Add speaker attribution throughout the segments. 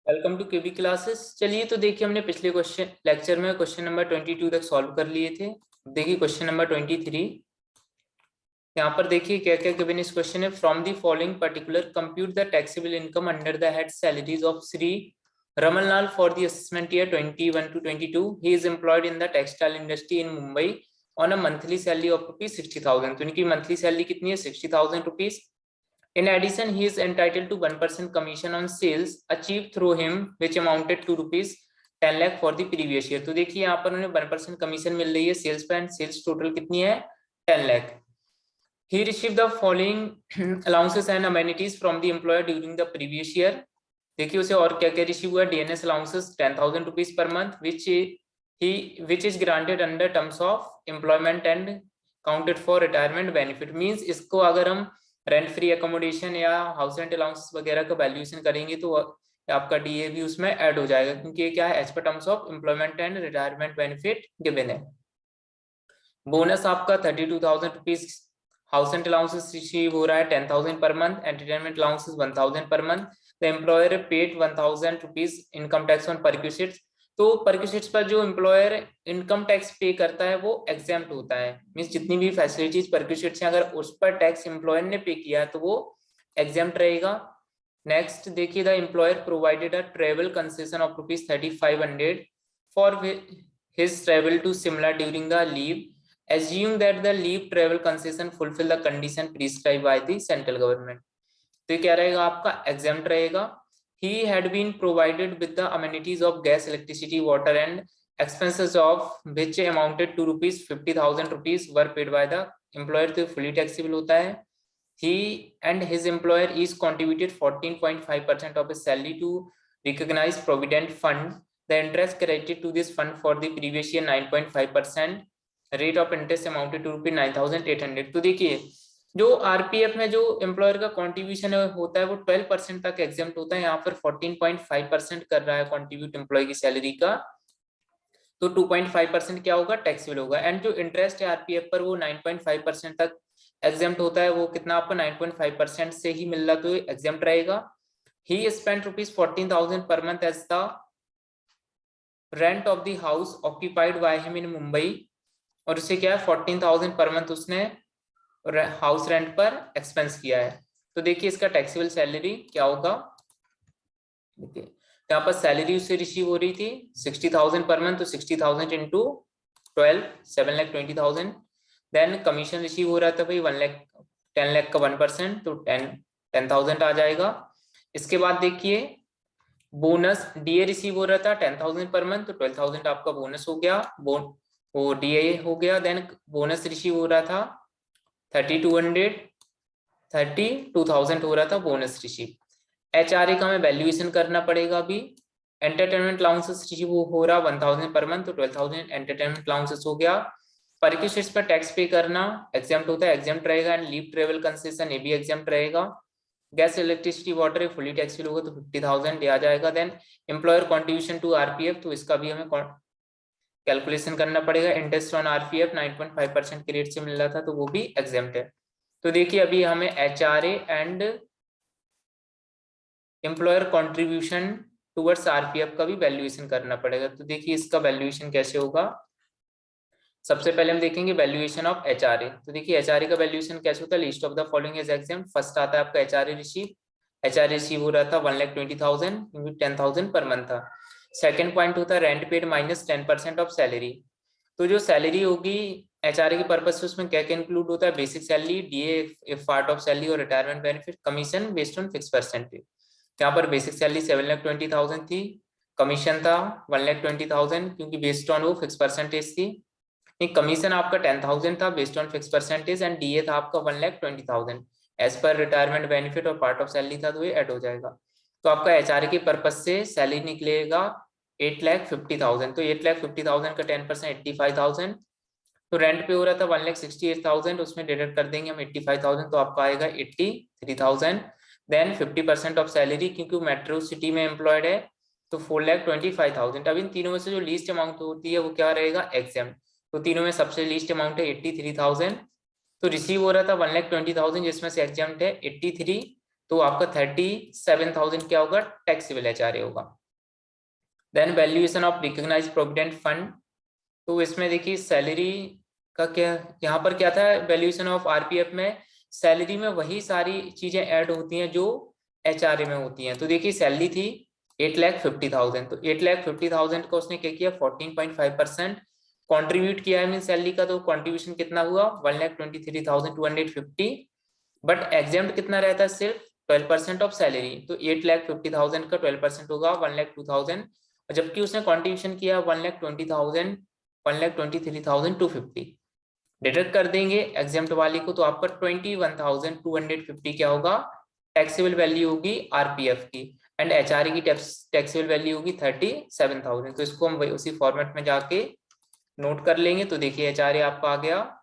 Speaker 1: Welcome to KB classes. चलिए तो देखिए, हमने पिछले क्वेश्चन लेक्चर में क्वेश्चन नंबर 22 तक सॉल्व कर लिए थे। देखिए क्वेश्चन नंबर 23 यहाँ पर देखिए क्या क्या गिवन इस क्वेश्चन है। From the following particular compute the taxable income under the head salaries of Shri Raman Lal for the assessment year 21 to 22। He is employed in the textile industry in Mumbai on a monthly salary of ₹60,000। तो इनकी monthly salary कितनी है? ₹60,000। In addition, he is entitled to 1% commission on sales achieved through him, which amounted to rupees 10 lakh for the previous year। तो देखिए यहाँ पर उन्हें 1% commission मिल रही है सेल्स पे, एंड सेल्स टोटल कितनी है? 10 lakh. He received the following allowances and amenities from the employer during the previous year। देखिए उसे और क्या क्या रिसीव हुआ? DNS allowances 10,000 rupees per month, which is granted under terms of employment and counted for retirement benefit। Means इसको अगर हम rent free accommodation या हाउस रेंट अलाउंस वगैरह का वैल्यूएशन करेंगे तो आपका डीए भी उसमें ऐड हो जाएगा, क्योंकि क्या है? As per terms of employment and retirement benefit given है। बोनस आपका 32,000 rupees. House rent allowances receive हो रहा है 10,000 पर मंथ। एंटरटेनमेंट अलाउंसेस 1,000 पर month. The employer paid 1,000 rupees income tax on perquisites. तो परक्यूसिट्स पर जो एम्प्लॉयर इनकम टैक्स पे करता है वो एग्जेम्प्ट होता है। मींस जितनी भी फैसिलिटीज परक्यूसिट्स हैं, अगर उस पर टैक्स एम्प्लॉयर ने पे किया तो वो एग्जेम्प्ट रहेगा। नेक्स्ट देखिए, the employer provided a travel concession of ₹3,500 for his travel to Shimla during the leave. Assume that the leave travel concession fulfill the condition prescribed by the central government। तो क्या रहेगा? आपका exempt रहेगा। He had been provided with the amenities of gas, electricity, water and expenses of which amounted to ₹50,000 were paid by the employer। तो fully taxable होता है। He and his employer is contributed 14.5% of his salary to recognize provident fund। The interest credited to this fund for the previous year 9.5%। Rate of interest amounted to ₹9,800। तो देखिए जो RPF में जो employer का contribution होता है वो 12% तक एग्जेम्प्ट होता है। यहाँ पर 14.5% कर रहा है कॉन्ट्रीब्यूट एम्प्लॉय की सैलरी का, तो 2.5% क्या होगा? टैक्सेबल होगा। एंड जो इंटरेस्ट है आरपीएफ पर वो 9.5% तक एग्जेम्प्ट होता है। वो कितना आपको 9.5% से ही मिल रहा, तो एग्जेम्प्ट रहेगा। ही spent ₹14,000 per month as the rent of the house occupied by him in Mumbai. और उसे क्या है? 14,000 पर मंथ उसने हाउस रेंट पर एक्सपेंस किया है। तो देखिए इसका टैक्सेबल सैलरी क्या होगा? देखिए यहाँ पर सैलरी उससे रिसीव हो रही थी 60,000 पर मंथ, तो 60,000 इंटू 12 7,20,000। देन कमीशन रिसीव हो रहा था भाई 1 लाख 10 लाख का 1%, तो 10,000 आ जाएगा। इसके बाद देखिए बोनस डीए रिसीव हो रहा था 10,000 पर मंथ, तो 12,000 आपका बोनस हो गया, वो डीए हो गया। देन बोनस रिसीव हो रहा था 32,000 हो रहा था बोनस रिसीव। एचआरए का हमें वैल्यूएशन करना पड़ेगा अभी। एंटरटेनमेंट अलाउंसेस रिसीव हो रहा 1,000 पर मंथ, तो 12,000 एंटरटेनमेंट अलाउंसेस हो गया। परक्यूसिट्स पर टैक्स पे करना एग्जेम्प्ट होता है, एग्जेम्प्ट रहेगा। एंड लीव ट्रेवल कंसेशन ये भी एग्जेम्प्ट रहेगा। Gas, electricity, water fully taxable होगा, तो 50,000 आ जाएगा। Then employer contribution to RPF, तो इसका भी हमें कैलकुलेशन करना पड़ेगा। इंटरेस्ट ऑन आरपीएफ 9.5% के रेट से मिल रहा था, तो वो भी एग्जेम्प्ट है। तो देखिए अभी हमें HRA and employer contribution towards RPF का भी वैल्यूएशन करना पड़ेगा। तो देखिए इसका वैल्यूएशन कैसे होगा। सबसे पहले हम देखेंगे वैल्यूएशन ऑफ एचआरए। तो देखिए एचआरए का वैल्यूएशन कैसे होता है। List of the following is exempt. First आता है आपका एचआरए रिसीव। एचआरए रिसीव हो रहा था 1,20,000 क्योंकि 10,000 पर मंथ था। सेकंड पॉइंट होता है rent paid minus 10% of salary. तो जो सैलरी होगी एचआरए के पर्पज से उसमें क्या क्या इंक्लूड होता है? Basic salary, DA if part of salary, और retirement benefit, commission based on fix percentage. यहाँ पर बेसिक सैलरी 7,20,000 थी, कमीशन था 1,20,000 क्योंकि बेस्ड ऑन वो फिक्स परसेंटेज थी। कमीशन आपका 10,000 था based on fix percentage, and DA था आपका 1,20,000 एज पर रिटायरमेंट बेनिफिट और पार्ट ऑफ सैलरी था, तो ये ऐड हो जाएगा। तो आपका एचआरए के पर्पज से सैलरी निकलेगा 8,50,000। तो 8,50,000 का 10% 85,000। तो रेंट पे हो रहा था 1,68,000, उसमें डिडक्ट कर देंगे हम 85,000, तो आपका आएगा 83,000। देन 50% ऑफ सैलरी, क्योंकि मेट्रो सिटी में एम्प्लॉयड है, तो 4,25,000। अब इन तीनों में से जो लीस्ट अमाउंट होती है वो क्या रहेगा? एग्जेम्प्ट। तो तीनों में सबसे लीस्ट अमाउंट है 83,000। तो रिसीव हो रहा था 1,20,000 जिसमें से एग्जेम्प्ट है 83, तो आपका 37,000 क्या होगा, टैक्सेबल एचआरए होगा। Then valuation of recognised provident fund, तो इसमें देखिए सैलरी का क्या, यहाँ पर क्या था, वैल्यूएशन ऑफ आरपीएफ में सैलरी में वही सारी चीजें ऐड होती हैं जो एचआरए में होती हैं। तो देखिए सैलरी थी 8,50,000, तो 8,50,000 का उसने क्या किया, 14.5% कॉन्ट्रीब्यूट किया है मीन सैलरी का, तो कॉन्ट्रीब्यूशन कितना हुआ 1,23,250। बट एग्जाम्प्ट कितना रहता है, सिर्फ 12% ऑफ सैलरी, तो 8,50,000 का 12% होगा 1,02,000, जबकि उसने कॉन्ट्रीब्यूशन किया 1,23,250 डिडक्ट कर देंगे एग्जाम्प्ट वाली को, तो आपका 21,250 क्या होगा, टैक्सेबल वैल्यू होगी आरपीएफ की, एंड एचआरए की टैक्सेबल वैल्यू होगी 37,000। तो इसको हम उसी फॉर्मेट में जाके नोट कर लेंगे। तो देखिए एचआरए आपका आ गया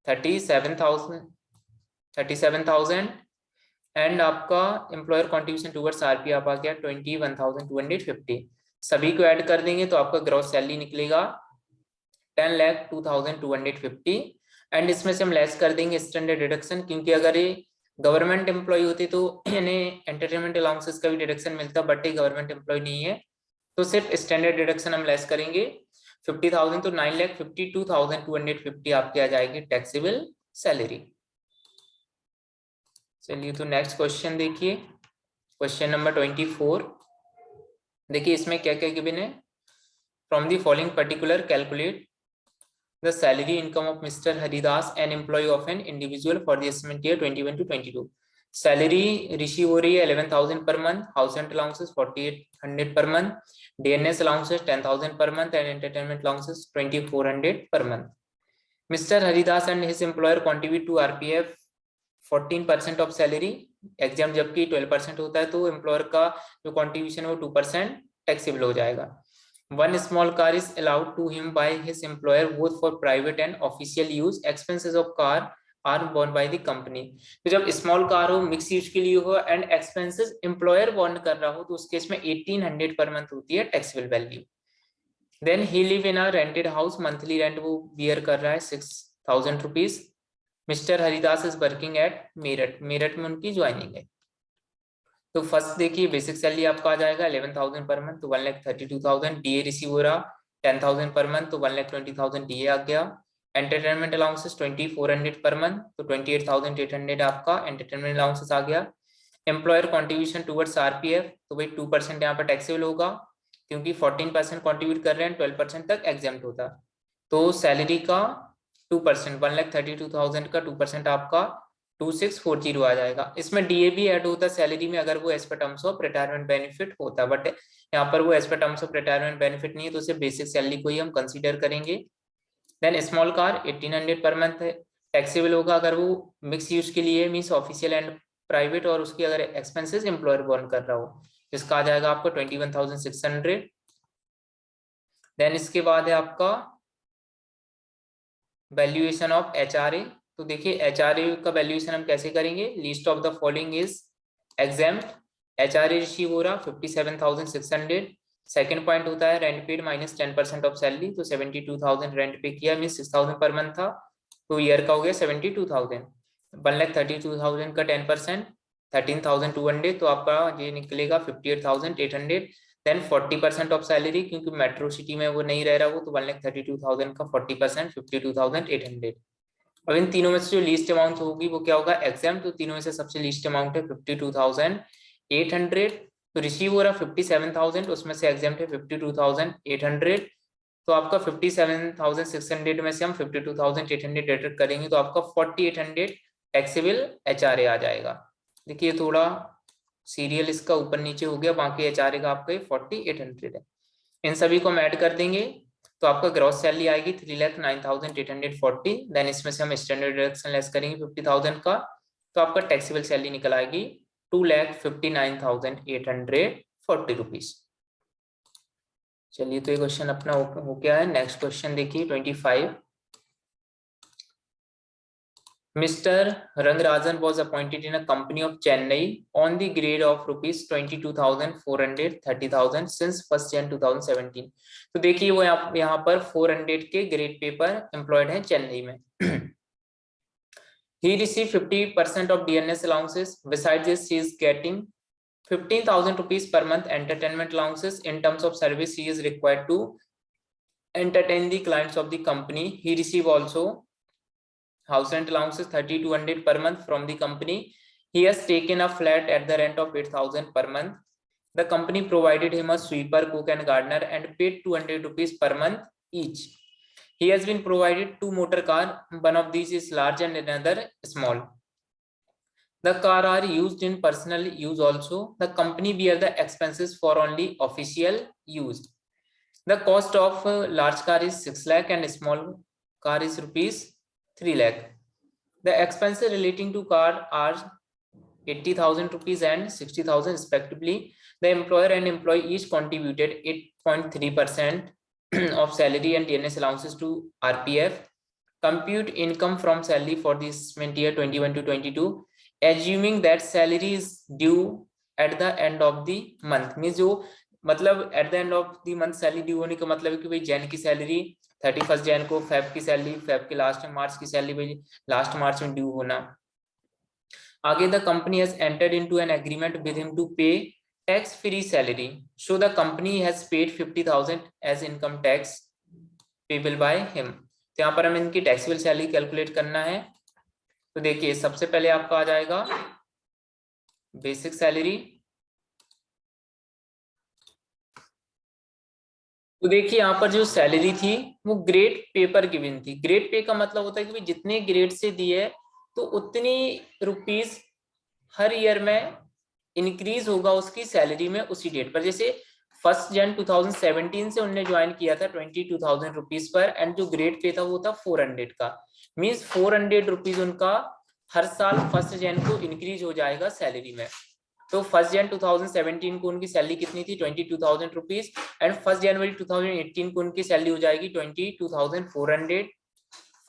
Speaker 1: 37,000 एंड आपका एम्प्लॉयर कॉन्ट्रीब्यूशन टुवर्ड्स आरपीएफ आप आ गया 21,250। सभी को ऐड कर देंगे तो आपका ग्रॉस सैलरी निकलेगा 10,02,250 एंड इसमें से हम लेस कर देंगे स्टैंडर्ड डिडक्शन, क्योंकि अगर ये गवर्नमेंट एम्प्लॉय होती तो इन्हें एंटरटेनमेंट अलाउंसेस का भी डिडक्शन मिलता, बट ये गवर्नमेंट एम्प्लॉय नहीं है, तो सिर्फ स्टैंडर्ड डिडक्शन हम लेस करेंगे 50,000, तो 9,52,250 आपकी आ जाएगी टैक्सेबल सैलरी। चलिए तो नेक्स्ट क्वेश्चन देखिए, क्वेश्चन नंबर 24। देखिए इसमें क्या क्या गिवन है, from the following particular calculate the salary income of Mr. Haridas, an employee of an individual for the assessment year 21 to 22. Salary receive हो रही है 11,000 per month, house rent allowances 4,800 per month, DNS allowances 10,000 per month and entertainment allowances 2,400 per month. Mr. Haridas and his employer contribute to RPF 14% of salary. Exam जबकि 12% होता है तो employer का जो contribution है वो 2% टैक्सेबल हो जाएगा। One small car is allowed to him by his employer both for private and official use. Expenses of car are borne by the company. तो जब स्मॉल कार हो, मिक्स यूज के लिए हो एंड एक्सपेंसेस एम्प्लॉयर बॉर्न कर रहा हो तो उस केस में 1,800 पर मंथ होती है taxable value. Then he live in a rented house, monthly rent वो बियर कर रहा है 6,000 rupees. Mister Haridas is working at Meerut, Meerut में उनकी ज्वाइनिंग है। तो फर्स्ट देखिए बेसिक सैलरी आपका आ जाएगा 11,000 पर मंथ, तो 1,32,000। डीए रिसीव हो रहा 10,000 पर मंथ, तो 1,20,000 डीए आ गया। एंटरटेनमेंट अलाउंसेस 2,400 पर मंथ, तो 28,800 आपका एंटरटेनमेंट अलाउंसेस आ गया। एम्प्लॉयर कॉन्ट्रीब्यूशन टुवर्ड्स आरपीएफ, तो भाई 2% यहाँ पर टैक्सेबल होगा क्योंकि 14% कॉन्ट्रीब्यूट कर रहे हैं, 12% तक एग्जेम्प्ट होता। तो सैलरी का 2%, 1,32,000 का 2% आपका 2,640 आ जाएगा। इसमें डीए भी ऐड होता सैलरी में अगर वो as per terms of retirement benefit होता, बट यहाँ पर वो as per terms of retirement benefit नहीं है, तो सिर्फ बेसिक सैलरी को ही हम कंसीडर करेंगे। Then small car 1,800 per month है, टैक्सेबल होगा अगर वो मिक्स यूज के लिए मीन्स ऑफिशियल एंड प्राइवेट, और उसकी अगर एक्सपेंसेस एम्प्लॉयर बॉर्न कर रहा हो, इसका आ जाएगा आपको 21,600। देन इसके बाद है आपका वैल्यूएशन ऑफ एचआरए। तो देखिए एचआरए का वैल्यूएशन हम कैसे करेंगे, list of the following is exempt. HRA receive हो रहा 57,600। सेकंड पॉइंट होता है rent paid minus 10% of salary, तो 72,000 रेंट पे किया मीन 6,000 पर मंथ था, तो ईयर का हो गया 72,000। 1,32,000 का 10% 13,200, तो आपका ये निकलेगा 58,800। देन 40% ऑफ सैलरी, क्योंकि मेट्रो सिटी में वो नहीं रह रहा वो, तो 1,32,000 का 40% 52,800। अब इन तीनों में से जो लीस्ट अमाउंट होगी वो क्या होगा, एग्जाम, तो तीनों में से सबसे लीस्ट अमाउंट है 52,800। तो रिसीव हो रहा 57,000, उसमें से एग्जाम है 52,800, तो आपका 57,600 में से हम 52,800 डिडक्ट करेंगे तो आपका 4,800 टैक्सेबल एचआरए आ जाएगा। देखिए थोड़ा सीरियल इसका ऊपर नीचे हो गया, बाकी एचआरए का आपका 4,800 है। इन सभी को हम ऐड कर देंगे तो आपका ग्रॉस सैलरी आएगी 3,09,840। देन इसमें से हम स्टैंडर्ड डिडक्शन लेस करेंगे 50,000 का, तो आपका टैक्सेबल सैलरी निकल आएगी 2,59,840 रुपीज। चलिए तो ये क्वेश्चन अपना हो गया है। नेक्स्ट क्वेश्चन देखिए 25। Mr. Rangarajan was appointed in a company of Chennai on the grade of rupees 22,400 30,000 since 1st Jan 2017। तो देखिए वो यहाँ पर 400 के ग्रेड पे पर एम्प्लॉयड है चेन्नई में। He received 50% of DNS allowances. Besides this, he is getting 15,000 rupees per month entertainment allowances. In terms of service, he is required to entertain the clients of the company. He receive also house rent allowances 3,200 per month from the company. He has taken a flat at the rent of 8,000 per month. The company provided him a sweeper, cook and gardener and paid 200 rupees per month each. He has been provided 2 motor car. One of these is large and another small. The car are used in personal use also. The company bear the expenses for only official use. The cost of large car is 6 lakh and small car is rupees 3 lakh. The expenses relating to car are 80,000 rupees and 60,000 respectively. The employer and employee each contributed 8.3% of salary and DNS allowances to RPF. Compute income from salary for the assessment year 21 to 22, assuming that salary is due at the end of the month. Means जो मतलब at the end of the month salary due होने का मतलब है कि भाई जैन की salary 31 Jain को, फेब की सैलरी फेब के लास्ट में, मार्च की सैलरी भाई लास्ट मार्च में ड्यू होना. आगे the company has entered into an agreement with him to pay tax free salary. So the company has paid 50,000 as income tax payable by him. तो यहाँ पर हमें इनकी टैक्सेबल सैलरी कैलकुलेट करना है. तो देखिए सबसे पहले आपका आ जाएगा बेसिक सैलरी. तो देखिए यहाँ पर जो सैलरी थी वो ग्रेड पे पर गिवन थी. ग्रेड पे का मतलब होता है कि जितने ग्रेड से दिए तो उतनी रुपीस हर ईयर में इंक्रीज होगा उसकी सैलरी में उसी डेट पर. जैसे 1 जन 2017 से उन्होंने ज्वाइन किया था 22,000 रुपीज पर एंड जो ग्रेड पे था वो था 400 का. मीन्स 400 रुपीज उनका हर साल 1 जन को इंक्रीज हो जाएगा सैलरी में. तो 1 जन 2017 को उनकी सैलरी कितनी थी 22,000 रुपीज एंड 1 जनवरी 2018 को उनकी सैलरी हो जाएगी 22,400.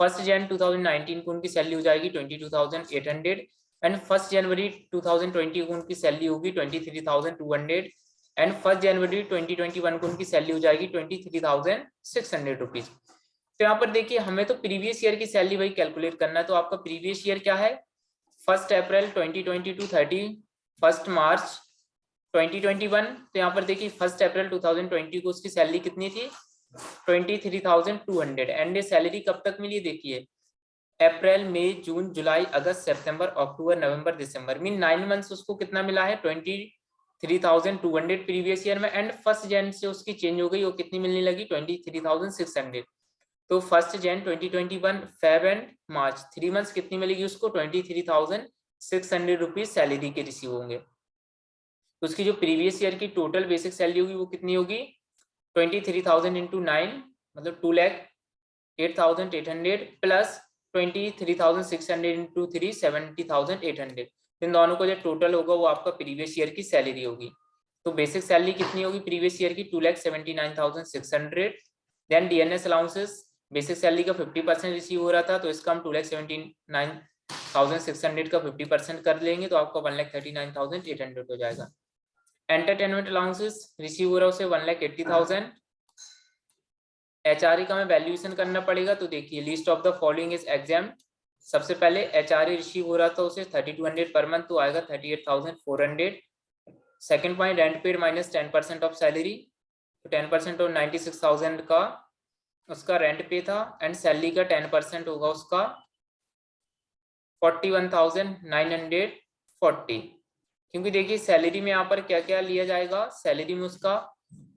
Speaker 1: 1 जन 2019 को उनकी सैलरी हो जाएगी 22,800 एंड 1 जनवरी 2020 को उनकी सैलरी होगी 23,200 एंड 1 जनवरी 2021 को उनकी सैलरी हो जाएगी 23,600 रुपीज. तो यहाँ पर देखिए हमें तो प्रीवियस ईयर की सैलरी वही कैलकुलेट करना है. तो आपका प्रीवियस ईयर क्या है 1 अप्रैल 2020 टू 31 मार्च 2021. तो यहाँ पर देखिए 1 अप्रैल 2020 को उसकी सैलरी कितनी थी 23,200 एंड ये सैलरी कब तक मिली देखिए अप्रैल, मई, जून, जुलाई, अगस्त, सितंबर, अक्टूबर, नवंबर, दिसंबर. मीन 9 मंथ्स उसको कितना मिला है 23,200 प्रीवियस ईयर में एंड 1 जन से उसकी चेंज हो गई वो कितनी मिलने लगी 23,600. तो 1 जन 2021 फेब एंड मार्च 3 मंथ्स कितनी मिलेगी उसको 23,600 रुपीज सैलरी के रिसीव होंगे. तो उसकी जो प्रीवियस ईयर की टोटल बेसिक सैलरी होगी वो कितनी होगी 23,000 इंटू 9 मतलब 2,08,800 प्लस 23,600 इंटू 3 70,800. इन दोनों को जो टोटल होगा वो आपका प्रीवियस ईयर की सैलरी होगी. तो बेसिक सैलरी कितनी होगी प्रीवियस ईयर की 2,79,600. Then DNS allowances basic salary का 50% रिसीव हो रहा था तो इसका हम 2,79,600 का 50% कर लेंगे तो आपका 1,39,800 हो जाएगा. एंटरटेनमेंट अलाउंसेस रिसीव हो रहा है उसे 1,80,000. एचआरए का हमें वैल्यूएशन करना पड़ेगा. तो देखिए list of the following is exam. सबसे पहले एचआरए रिसीव हो रहा था उसे 3,200 पर मंथ तो आएगा 38,400. Second point rent paid minus 10% of salary. तो 10% और 96,000 का उसका रेंट पे था एंड सैलरी का 10% होगा उसका 41,940. क्योंकि देखिए सैलरी में यहाँ पर क्या क्या लिया जाएगा सैलरी में उसका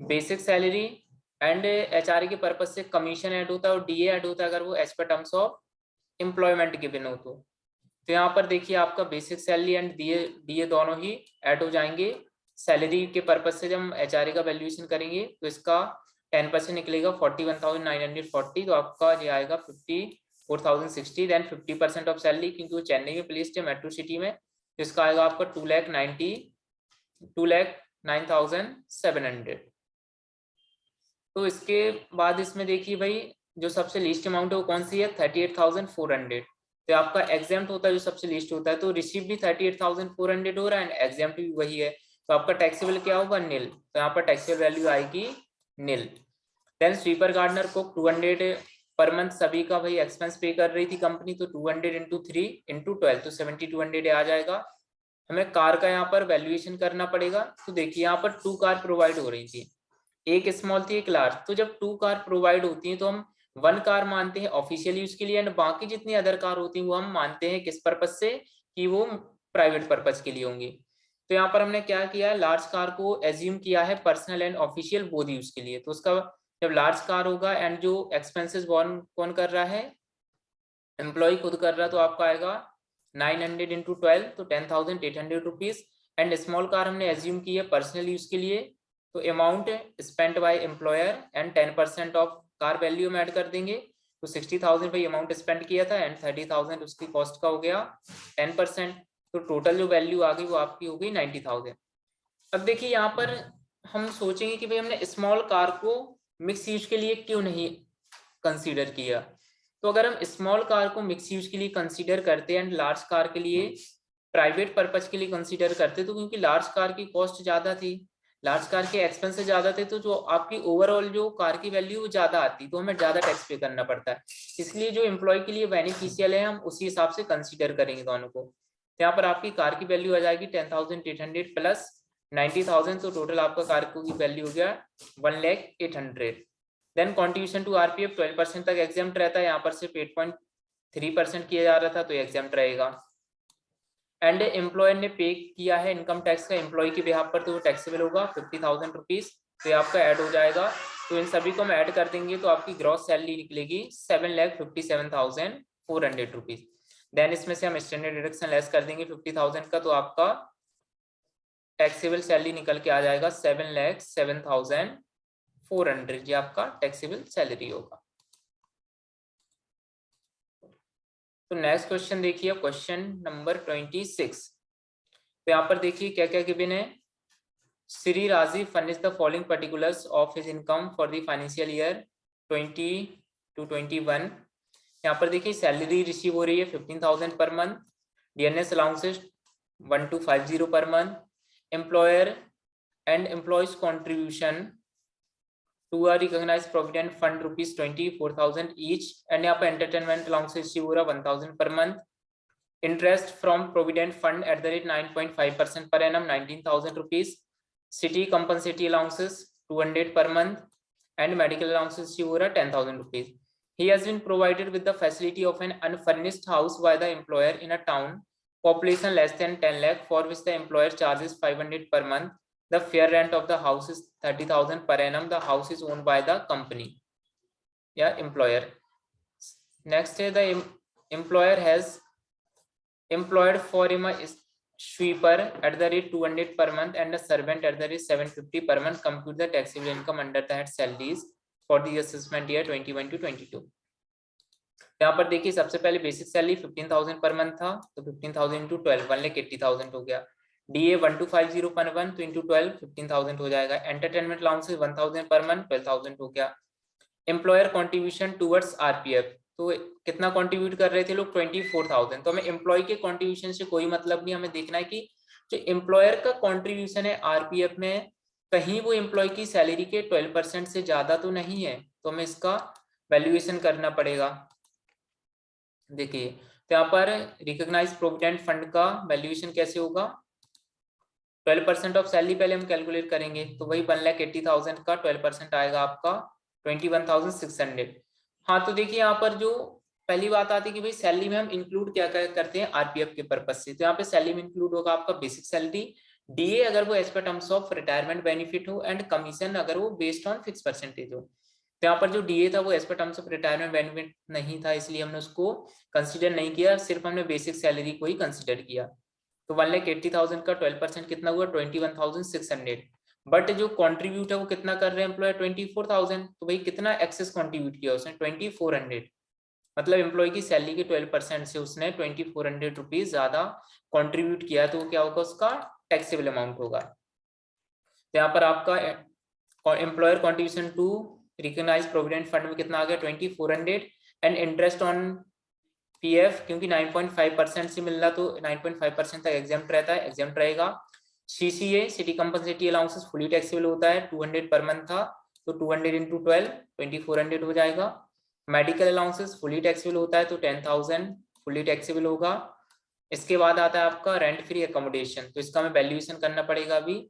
Speaker 1: बेसिक सैलरी एंड एचआरए के पर्पज से कमीशन ऐड होता है और डीए ऐड होता है अगर वो as per terms of employment given हो. तो यहाँ पर देखिए आपका बेसिक सैलरी एंड डीए दोनों ही ऐड हो जाएंगे. सैलरी के पर्पज से जब हम एचआरए का वैल्यूएशन करेंगे तो इसका 10% निकलेगा 41,940. तो आपका ये आएगा 54,060. देन 50% ऑफ सैलरी क्योंकि वो चेन्नई में प्लेस्ड है मेट्रो सिटी में तो इसका आएगा आपका 2,09,700. तो इसके बाद इसमें देखिए भाई जो सबसे लीस्ट अमाउंट है वो कौन सी है 38,400. तो आपका एग्जाम्प्ट होता है जो सबसे लीस्ट होता है. तो रिसीव भी 38,400 हो रहा है एंड एग्जाम्प्ट भी वही है. तो आपका टैक्सेबल क्या होगा नील. तो यहाँ पर टैक्सेबल वैल्यू आएगी nil. Then sweeper gardener cook 200 per month सभी का भाई एक्सपेंस पे कर रही थी कंपनी, तो 200 इंटू 3 इंटू 12 तो 7200 आ जाएगा। हमें कार का यहाँ पर वैल्यूएशन करना पड़ेगा। तो देखिए यहाँ पर 2 कार प्रोवाइड हो रही थी, एक स्मॉल थी एक लार्ज। तो जब 2 कार प्रोवाइड होती हैं तो हम 1 कार मानते हैं ऑफिशियल यूज के लिए, एंड बाकी जितनी अदर कार होती हैं वो हम मानते हैं किस पर्पज से, कि वो प्राइवेट पर्पज के लिए होंगी। तो यहाँ पर हमने क्या किया है, लार्ज कार को एज्यूम किया है personal and official both use के लिए। तो उसका जब लार्ज कार होगा एंड जो एक्सपेंसेस बॉर्न कौन कर रहा है, एम्प्लॉय खुद कर रहा है, तो आपका आएगा 900 इंटू 12 तो 10,800 रुपीज। एंड स्मॉल कार हमने एज्यूम की है पर्सनल यूज के लिए, तो amount spent by employer and 10% of car value में ऐड कर देंगे। तो 60,000 भाई अमाउंट स्पेंड किया था एंड 30,000 उसकी कॉस्ट का हो गया 10%। तो टोटल जो वैल्यू आ गई वो आपकी हो गई 90,000। अब देखिए यहाँ पर हम सोचेंगे कि भाई हमने स्मॉल कार को मिक्स यूज के लिए क्यों नहीं कंसीडर किया। तो अगर हम स्मॉल कार को मिक्स यूज के लिए कंसीडर करते हैं एंड लार्ज कार के लिए प्राइवेट पर्पज के लिए कंसीडर करते, तो क्योंकि लार्ज कार की कॉस्ट ज्यादा थी, लार्ज कार के एक्सपेंसेस ज्यादा थे, तो जो आपकी ओवरऑल जो कार की वैल्यू वो ज्यादा आती, तो हमें ज्यादा टैक्स पे करना पड़ता है। इसलिए जो एम्प्लॉय के लिए बेनिफिशियल है हम उसी हिसाब से कंसीडर करेंगे दोनों को। तो यहाँ पर आपकी कार की वैल्यू आ जाएगी 10,800 प्लस 90,000, तो टोटल आपका कार की वैल्यू हो गया 1,08,000। देन कॉन्ट्रीब्यूशन टू आरपीएफ 12% तक एग्जाम्प्ट रहता है, यहाँ पर सिर्फ 8.3% किया जा रहा था तो एग्जाम्प्ट रहेगा। एंड एम्प्लॉयर ने पे किया है इनकम टैक्स का एम्प्लॉय के बिहाफ पर, तो वो टैक्सेबल होगा 50,000 रुपीज, तो ये आपका ऐड हो जाएगा। तो इन सभी को हम ऐड कर देंगे तो आपकी ग्रॉस सैलरी निकलेगी 7,57,400 रुपीज। देन इसमें से हम स्टैंडर्ड डिडक्शन लेस कर देंगे 50,000 का, तो आपका टैक्सेबल सैलरी निकल के आ जाएगा 7,07,400, ये आपका टैक्सेबल सैलरी होगा। तो नेक्स्ट क्वेश्चन देखिए, क्वेश्चन नंबर 26। तो यहाँ पर देखिए क्या क्या गिवन है। Shri Rajiv furnish the following particulars of his income for the financial year 20 to 21। यहाँ पर देखिए सैलरी रिसीव हो रही है 15,000 per month, DNS allowances 1250 per month, employer and employees contribution to a recognized provident fund rupees 24,000 each, and यहाँ पर entertainment allowance receive हो रहा 1,000 per month, interest from provident fund at the rate 9.5% per annum 19,000 rupees, city compensatory allowances 200 per month, and medical allowances receive हो रहा 10,000 rupees. He has been provided with the facility of an unfurnished house by the employer in a town population less than 10 lakh, for which the employer charges 500 per month. The fair rent of the house is 30,000 per annum. The house is owned by the company, yeah, employer. Next is the employer has employed for him a sweeper at the rate 200 per month and a servant at the rate 750 per month. Compute the taxable income under the head salaries for the assessment year 21 to 22. यहाँ पर देखिए सबसे पहले basic salary 15,000 per month था, तो 15,000 into 12 1,80,000 हो गया। DA 1250 per month तो इंटू 12 15,000 हो जाएगा। एंटरटेनमेंट अलाउंसेस 1,000 पर मंथ 12,000 हो गया। एम्प्लॉयर कॉन्ट्रीब्यूशन टूवर्ड्स आरपीएफ, तो कितना कंट्रीब्यूट कर रहे थे लोग 24,000। तो हमें एम्प्लॉय के कंट्रीब्यूशन से कोई मतलब नहीं, हमें देखना है कि जो एम्प्लॉयर का कंट्रीब्यूशन है आरपीएफ में कहीं वो एम्प्लॉय की सैलरी के 12% से ज्यादा तो नहीं है, तो हमें इसका वैल्यूएशन करना पड़ेगा। देखिए तो यहाँ पर रिकॉग्नाइज्ड प्रोविडेंट फंड का वैल्यूएशन कैसे होगा, 12% ऑफ सैलरी पहले हम कैलकुलेट करेंगे, तो वही 1,80,000 का 12% आएगा आपका 21,600। हाँ तो देखिए यहाँ पर जो पहली बात आती है कि भाई सैलरी में हम इंक्लूड क्या करते हैं आरपीएफ के पर्पज से, तो यहाँ पे सैलरी में इंक्लूड होगा आपका बेसिक सैलरी, डीए अगर वो as per terms of retirement benefit हो, एंड कमीशन अगर वो बेस्ड ऑन फिक्स परसेंटेज हो। तो यहाँ पर जो डीए था वो as per terms of retirement benefit नहीं था, इसलिए हमने उसको कंसिडर नहीं किया, सिर्फ हमने बेसिक सैलरी को ही कंसिडर किया। तो 1,80,000 का 12% कितना हुआ 21,600। बट जो कंट्रीब्यूट है वो कितना कर रहे हैं एम्प्लॉयर 24,000, तो भाई कितना एक्सेस कंट्रीब्यूट किया उसने 2,400, मतलब एम्प्लॉय की सैलरी के 12% से उसने 2,400 रुपीज ज्यादा कंट्रीब्यूट किया, तो क्या होगा उसका टैक्सेबल अमाउंट होगा। तो यहाँ पर आपका employer contribution to recognised provident fund में कितना आ गया 2,400, एंड इंटरेस्ट ऑन पीएफ क्योंकि 9.5% से मिल रहा तो 9.5% तक एग्जाम्प्ट रहता है, एग्जाम्प्ट रहेगा। CCA city compensatory allowances fully taxable होता है, 200 पर मंथ था, तो 200 इंटू 12 2,400 हो जाएगा। मेडिकल अलाउंसेस फुली टैक्सेबल होता है तो 10,000 फुली टैक्सेबल होगा। इसके बाद आता है आपका रेंट फ्री अकोमोडेशन, तो इसका हमें वैल्यूएशन करना पड़ेगा अभी।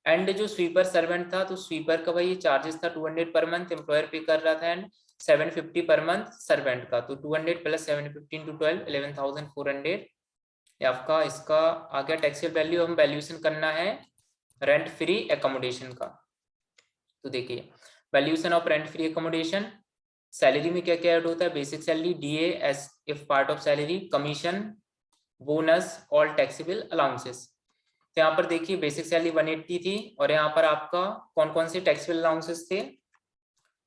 Speaker 1: एंड जो स्वीपर सर्वेंट था, तो स्वीपर का भाई चार्जेस था 200 पर मंथ एम्प्लॉयर पे कर रहा था, एंड 750 पर मंथ सर्वेंट का, तो 200 प्लस 750 into 12 11,400। आपका इसका आ गया टैक्सेबल वैल्यू। हम वैल्यूएशन करना है रेंट फ्री एकोमोडेशन का। तो देखिए valuation of rent free accommodation, salary में क्या क्या ऐड होता है, basic salary, DA as if part of salary, commission, bonus, all taxable allowances. तो यहाँ पर देखिए बेसिक सैलरी 180 थी, और यहाँ पर आपका कौन कौन से टैक्सेबल अलाउंसेस थे।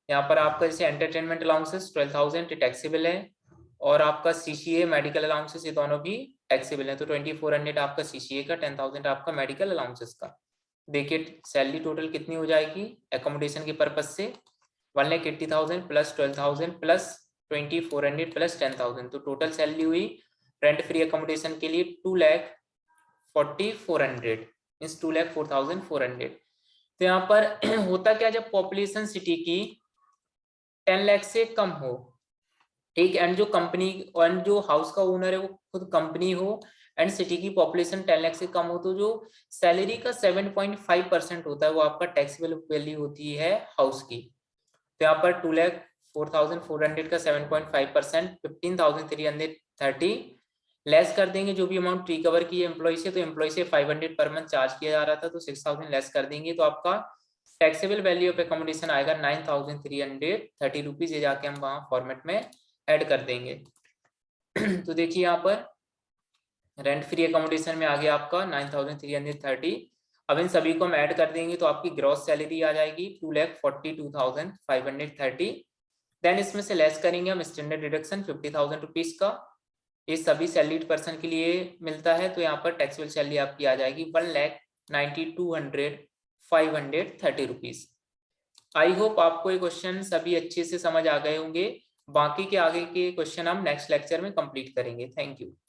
Speaker 1: यहाँ पर आपका जैसे एंटरटेनमेंट अलाउंसेस 12,000 टैक्सेबल है, और आपका सीसीए मेडिकल अलाउंसेस ये दोनों भी टैक्सेबल है, तो 2400 आपका सीसीए का, 10,000 आपका मेडिकल अलाउंसेस का। देखिए सैलरी टोटल कितनी हो जाएगी एकोमोडेशन के पर्पज से, 1,80,000 प्लस 12,000 प्लस 2400 प्लस 10,000, तो टोटल सैलरी हुई रेंट फ्री एकोमोडेशन के लिए 2,40,400 मीन्स 2,04,400। तो यहाँ पर होता क्या, जब पॉपुलेशन सिटी की 10 लाख से कम हो, ठीक, एंड जो कंपनी एंड जो हाउस का ओनर है वो खुद कंपनी हो, एंड सिटी की पॉपुलेशन 10 लाख से कम हो, तो जो सैलरी का 7.5% होता है वो आपका टैक्सेबल वैल्यू होती है हाउस की। तो यहाँ पर 2,04,400 का 7.5% 15,330 लेस कर देंगे। जो भी अमाउंट रिकवर की एम्प्लॉय से, तो एम्प्लॉय से 500 पर मंथ चार्ज किया जा रहा था, तो 6,000 लेस कर देंगे, तो आपका टैक्सेबल वैल्यू ऑफ एकोमोडेशन आएगा 9,330 रुपीज। ये जाके हम वहाँ फॉर्मेट में ऐड कर देंगे। तो देखिए यहाँ पर रेंट फ्री एकोमोडेशन में आ गया आपका 9,330। अब इन सभी को हम ऐड कर देंगे तो आपकी ग्रॉस सैलरी आ जाएगी 2,42,530। देन इसमें से लेस करेंगे हम स्टैंडर्ड डिडक्शन 50,000 रुपीज का, ये सभी सैलरीड पर्सन के लिए मिलता है, तो यहाँ पर टैक्सेबल सैलरी आपकी आ जाएगी 1,92,530 रुपीज। आई होप आपको ये क्वेश्चन सभी अच्छे से समझ आ गए होंगे। बाकी के आगे के क्वेश्चन हम नेक्स्ट लेक्चर में कंप्लीट करेंगे। Thank you.